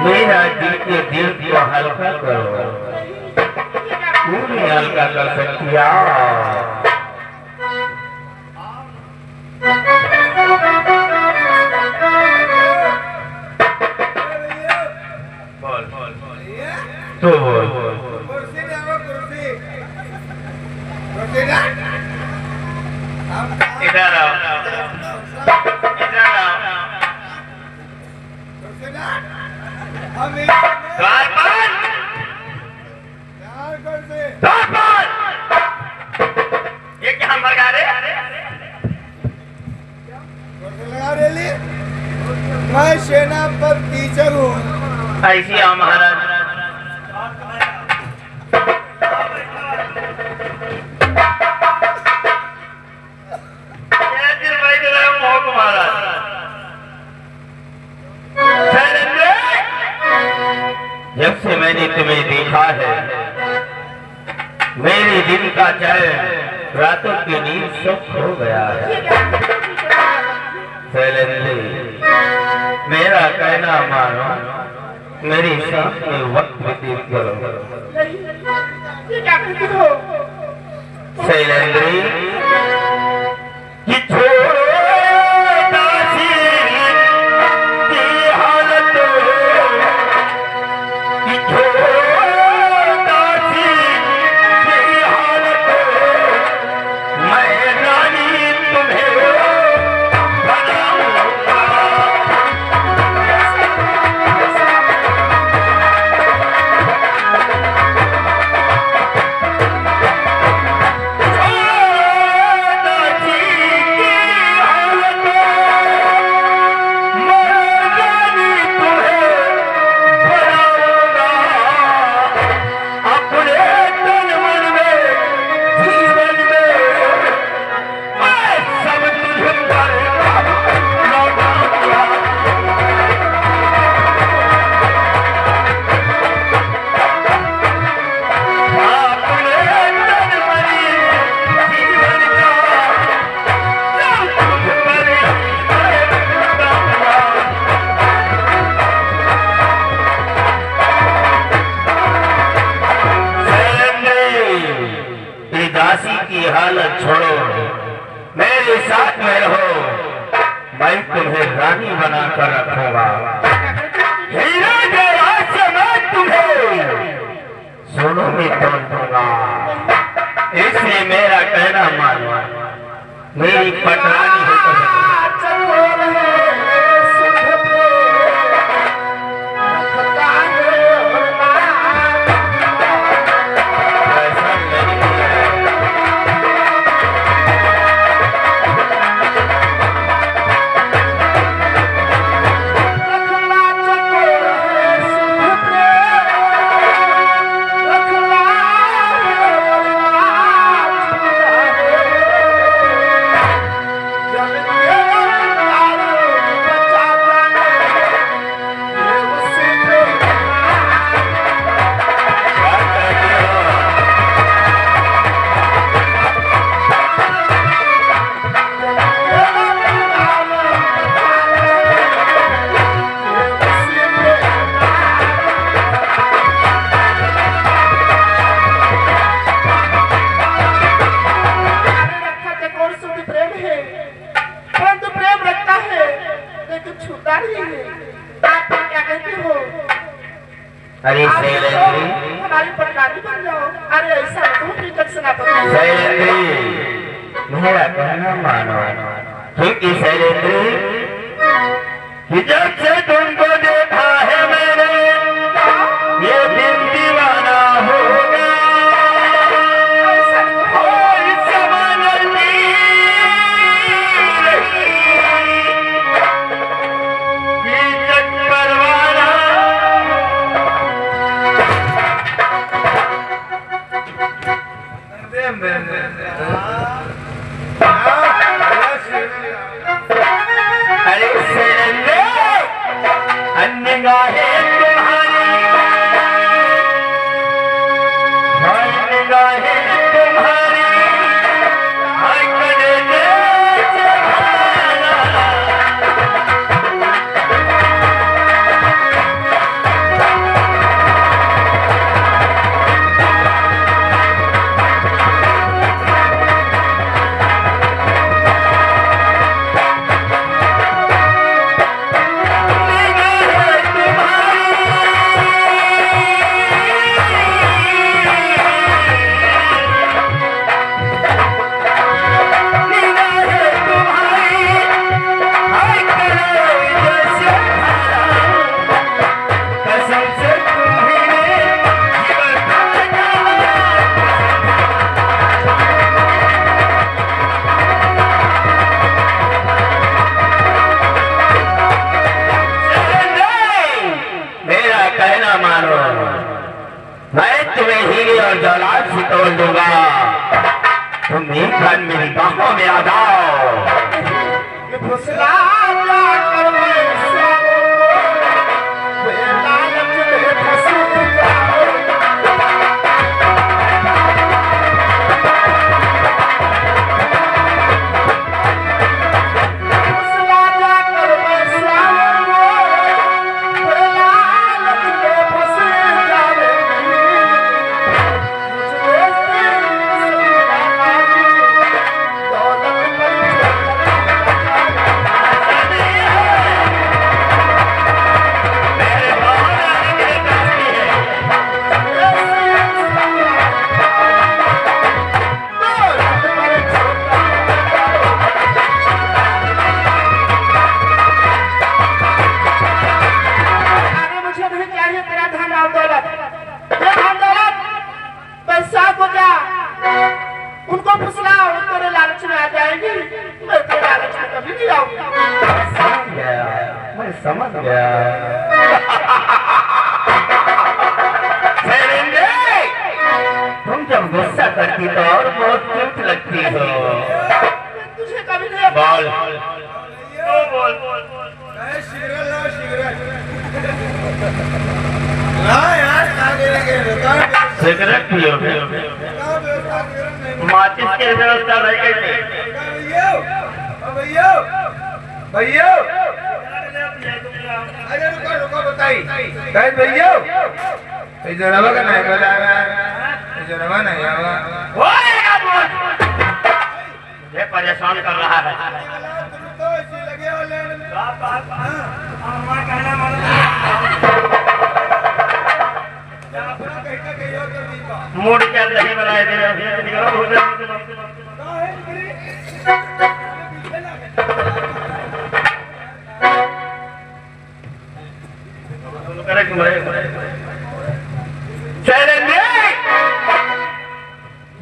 मेरा दिल के दिल को हल्का करो, पूरी हल्का कर सकती तो इधर आओ, ये क्या मगा रहे? मैं सेनापति हूँ। ऐसी आओ महाराज। जब से मैंने तुम्हें देखा है, मेरे दिल का चैन, रातों की नींद सब खो गया है। मेरा कहना मानो, मेरे साथ में वक्त व्यतीत करो। शैलेंद्री, की हालत छोड़ो, मेरे साथ में रहो, मैं तुम्हें रानी बनाकर रखूंगा। हीरा जवाहर से मैं तुम्हें सोनों में तोड़ दूंगा। इसलिए मेरा कहना मानो, मेरी पटरानी होकर अरे शैलेंद्री, हमारी पटरानी बन जाओ। अरे ऐसा शैलेंद्री, मेरा कहना मानो, क्योंकि शैलेंद्री, जब से तुमको देखा है मैंने, ये दिन दीवाना हो गया। और समझती अरे फुसला जाकर मैं श्यामों को, वे लालच में फंस जाओ। फुसला जाकर मैं श्यामों को, वे लालच में फंस जाओ। मुझे दौलत पर मुझे नहीं चाहिए तेरा धन और दौलत। ये धन दौलत पैसा को जा उनको फुसलाओ, तेरे लालच में आ जाएगी। मैं तेरे लालच में कभी नहीं आऊंगी। मैं समझ गया। शैलेंद्र, तुम जब गुस्सा करती तो और बहुत क्यूट लगती हो। तुझे कभी नहीं बोल बोल सिगरेट लो सिगरेट हाँ यार कहाँ दे लगे कहाँ सिगरेट पियो व्यवस्था सिगरेट नहीं माचिस की व्यवस्था रह गई। भैया भैया भैया अरे रुको रुको बताई कहीं भैया इधर आवा का नहीं बोला इधर आवा नहीं आवा ये परेशान कर रहा है। तुम तो ऐसे लगे हो लेने में मूड क्या नहीं बनाए दे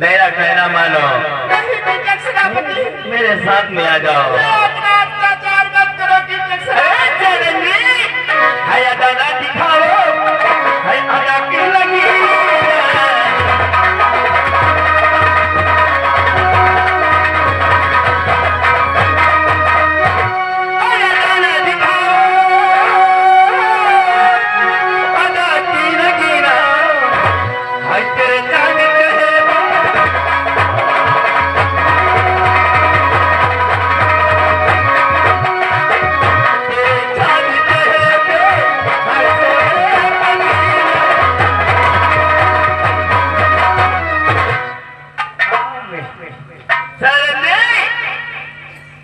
मेरा कहना मानो, मेरे साथ में आ जाओ। अत्याचार मत करो है अदाना दिखाओ, है अदा क्यों लगी। अदाना दिखाओ, अदा की लगी ना, है तेरे जाने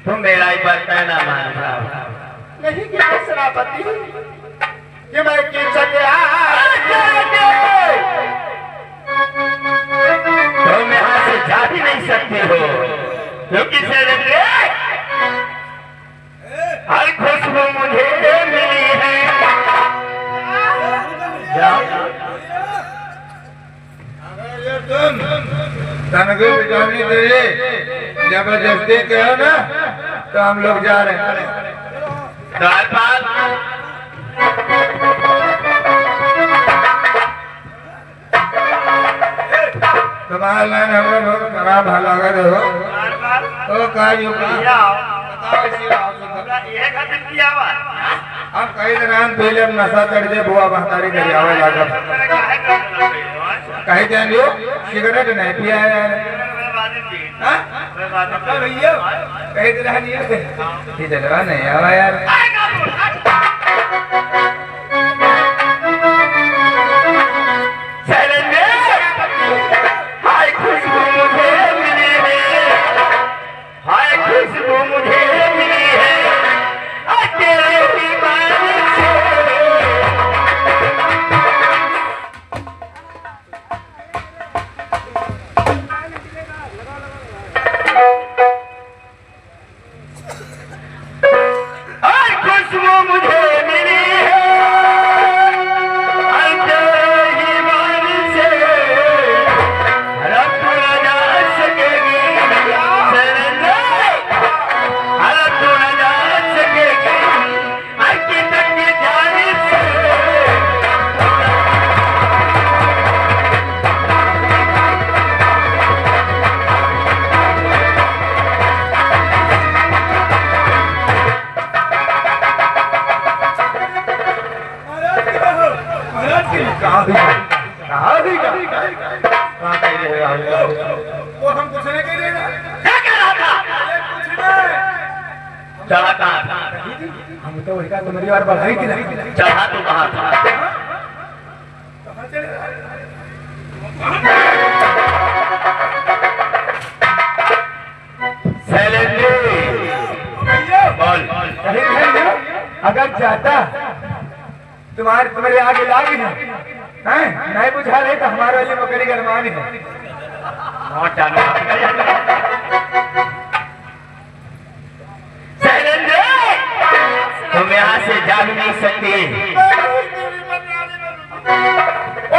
तुम मेरा एक बार कहना मान रहा नहीं कि मैं शराबती कि मैं कीचक तुम यहाँ से जा भी नहीं सकते हो, क्योंकि हर खुशबू मुझे मिली है। तुम तनखी बिठानी तेरे जबरदस्ती कहो ना तो हम लोग जा रहे हैं। तुम्हारा लाइन हमें बहुत खराब हालात हो तो काजू अब कई दिन पहले नशा चढ़ जाए बुआ बहतारी कर आवे लगा कहीं जानियो सिगरेट नहीं पिया भैया कहीं दिन नहीं आवा यार। हाय खुशबू मुझे मिली है, हाय खुशबू मुझे मिली है तेरे ही मान से। हाय खुशबू मुझे मिली है तेरे ही मान से। रब न जा सकेगी रब न जा सकेगी आके तक जाने से। चढ़ा कहाँ था? हम तो वही का तुम्हारी बार बढ़ाई थी नहीं चढ़ा तो कहाँ था? कहाँ चले शैलेंद्र बोल। कहीं नहीं अगर चाहता तुम्हारे आगे लागी ना हैं नहीं बुझा रहे तो हमारे वाली मकड़ी गरमानी है और चालू शैलेंद्र तुम यहाँ से जा भी नहीं सकते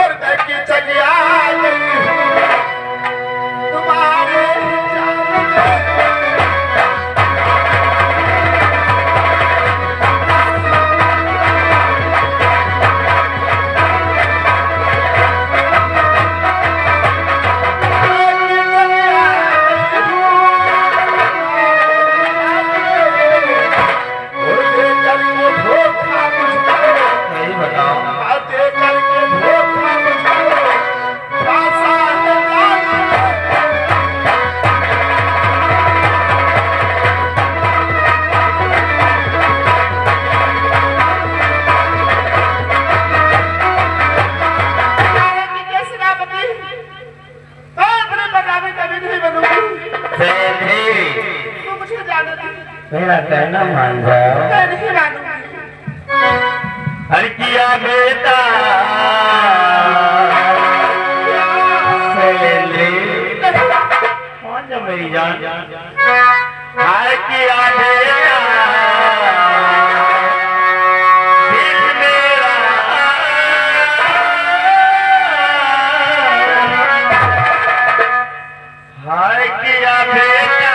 और देखिए चलिए तुम्हारे मेरा कहना मान जाओ। हर किया बेटा कौन जो मेरी जान हर किया बेटा दिल मेरा हर किया बेटा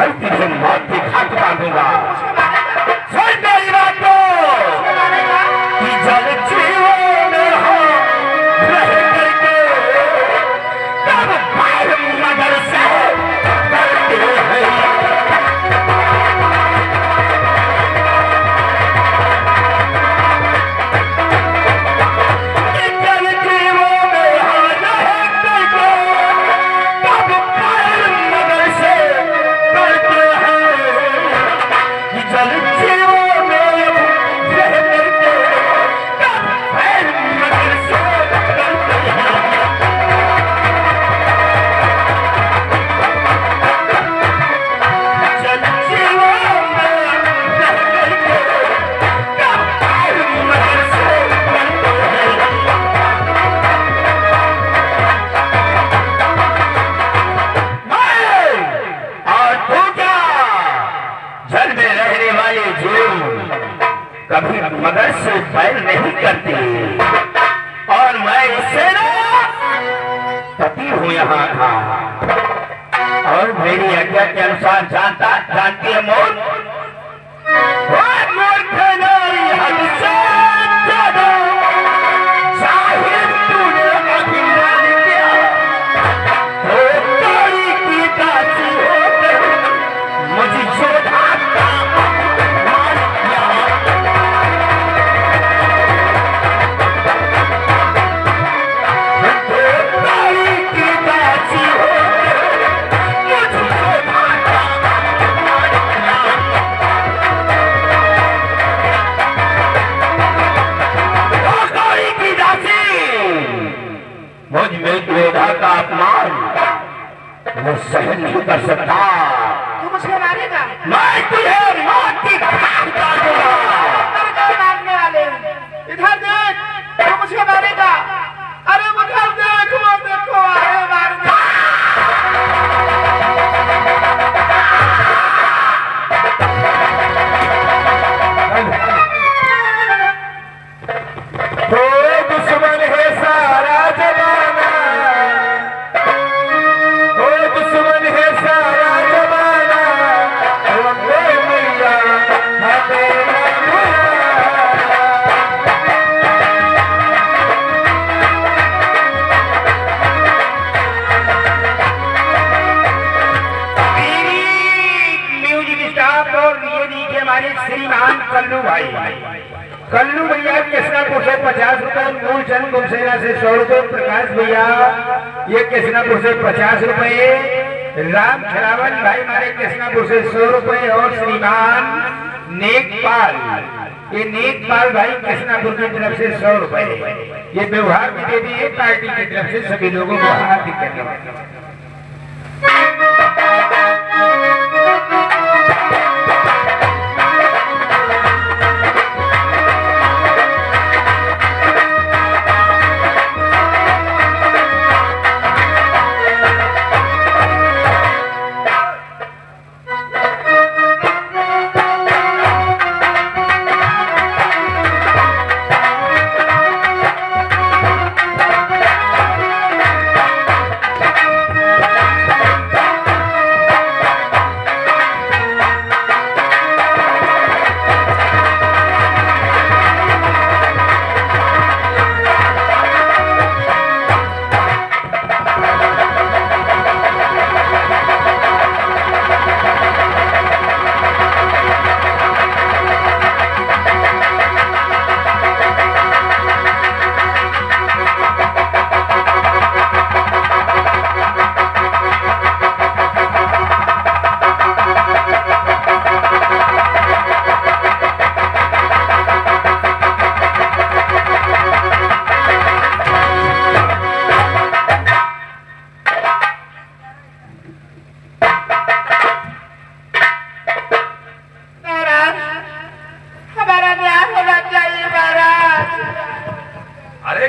मैं तुझे मौत के घाट उतार दूंगा। सुन मेरी बात को कि जल जीवन हो रह करके तब पैर मगर से करते हैं। कभी मगर से बैर नहीं करती और मैं इससे पति हूँ यहाँ का और मेरी आज्ञा के अनुसार जानती है मौत हद से ज्यादा जाहिर तूने अभिमान किया तो तारी की दासी होकर मुझे जोधा मेधा का अपमान मैं सहन नहीं कर सकता। तू मुझे मारेगा? मैं तुझे मौत की घाट उतार दूंगा। मारने वाले इधर देख, तू मुझे मारेगा। अरे उधर देख, वो देखो अरे मारेगा। तो दुश्मन है सारा जमाना, दुश्मन है सारा जमाना, मैया म्यूजिक स्टाफ और ये नीचे हमारे श्रीमान कल्लू भाई, कल्लू भैया कृष्णापुर से 50 रुपए, मूलचंद गुमसेना से 100 रुपए, प्रकाश भैया ये कृष्णापुर से 50 रुपए, राम खरावन भाई हमारे कृष्णापुर से 100 रुपए और श्रीमान नेकपाल, ये नेकपाल भाई कृष्णापुर की तरफ से 100 रुपए ये व्यवहार में दे दिए पार्टी की तरफ से सभी लोगों को हार्दिक धन्यवाद।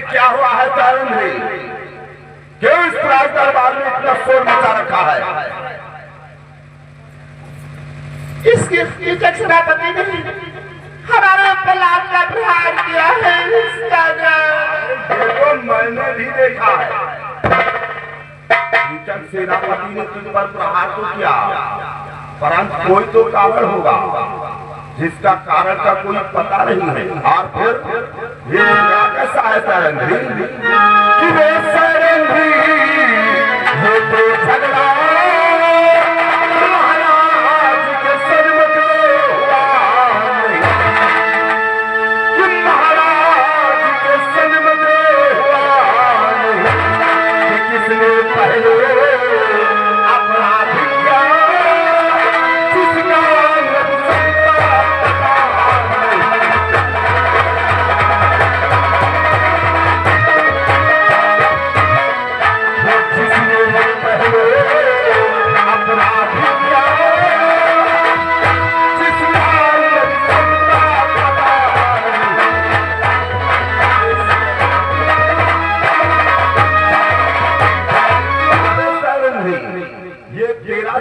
क्या हुआ है तारुण भाई? क्यों इस राज दरबार में इतना शोर मचा रखा है? इसके सेनापति ने हमारे ऊपर लाल का प्रहार किया है। देखो मैंने भी देखा है, सेनापति ने तुझ पर प्रहार तो किया, परंतु कोई तो कारण होगा जिसका कारण का कोई पता नहीं है। और फिर ये कैसा है सारंगी कि वे सारंगी ये तो झगड़ा महाराज के सन्मुख हुआ कि महाराज के सन्मुख हुआ कि किसने पहले अपराधी किया जिसका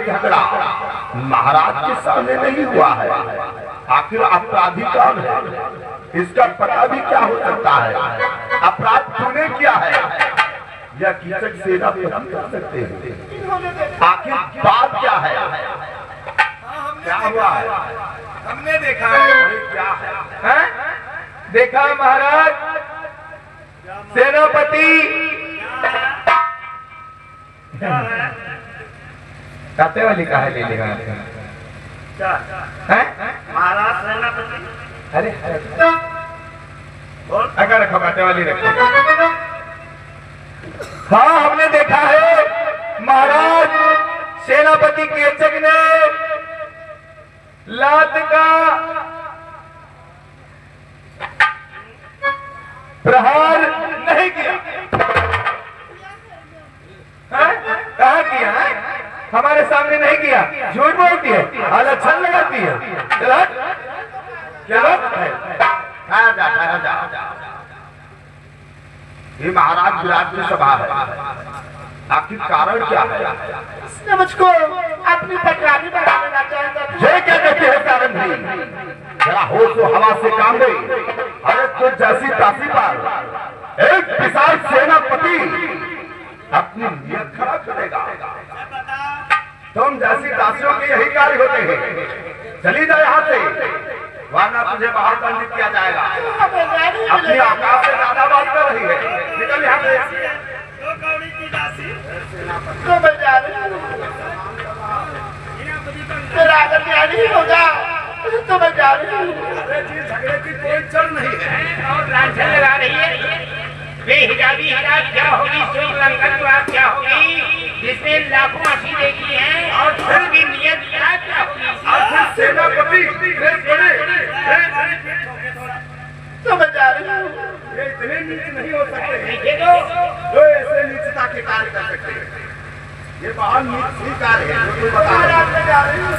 झगड़ा महाराज के सामने नहीं हुआ है। आखिर अपराधी कौन है, इसका पता भी क्या हो सकता है। अपराध तूने किया है या कीचक सेनापति कर सकते हैं। आखिर बात क्या है, क्या हुआ है? हमने देखा है। क्या हैं? देखा महाराज सेनापति काते वाली कहा ले लेगा महाराज सेनापति? अरे अगर रखो काते वाली रखो। हाँ हमने देखा है महाराज सेनापति कीचक ने लात का प्रहार नहीं किया। कहा किया है? हमारे सामने नहीं किया। झूठ बोलती है, आलक्षण लगाती है। चलो चलो ठहर जा। ये महाराज विराट की सभा है, आखिर कारण क्या है? इसने मुझको अपनी पटरानी बना देना चाहता। ये क्या कहते हैं कारण भी? जरा होश और हवा से काम ले। अरे तो जैसी तासी पर एक विशाल सेनापति अपनी नियत खराब करेगा। तुम जैसी दासियों के यही कार्य होते हैं। चली जाए यहाँ से, वरना तुझे बाहर दंडित किया जाएगा। अपनी औकात से ज्यादा बात कर रही है, निकल यहाँ से। तो मैं जा रही हूँ, मेरा अगर न्याय नहीं होगा तो मैं जा रही हूँ। झगड़े की कोई चल नहीं है और लांछन लगा रही है। बेहिजाबी हिजाब क्या होगी, श्रीलंकन बात क्या होगी, जिसने लाखों मछली देखी है और फिर भी नियत क्या होगी। और फिर सेनापति तो मैं जा रही हूँ। ये इतने नीच नहीं हो सकते ये तो जो ऐसे नीचता के कार्य कर सकते हैं। ये बहुत नीच ही कार्य है, जो तू बता रहा है। मैं जा रही हूँ।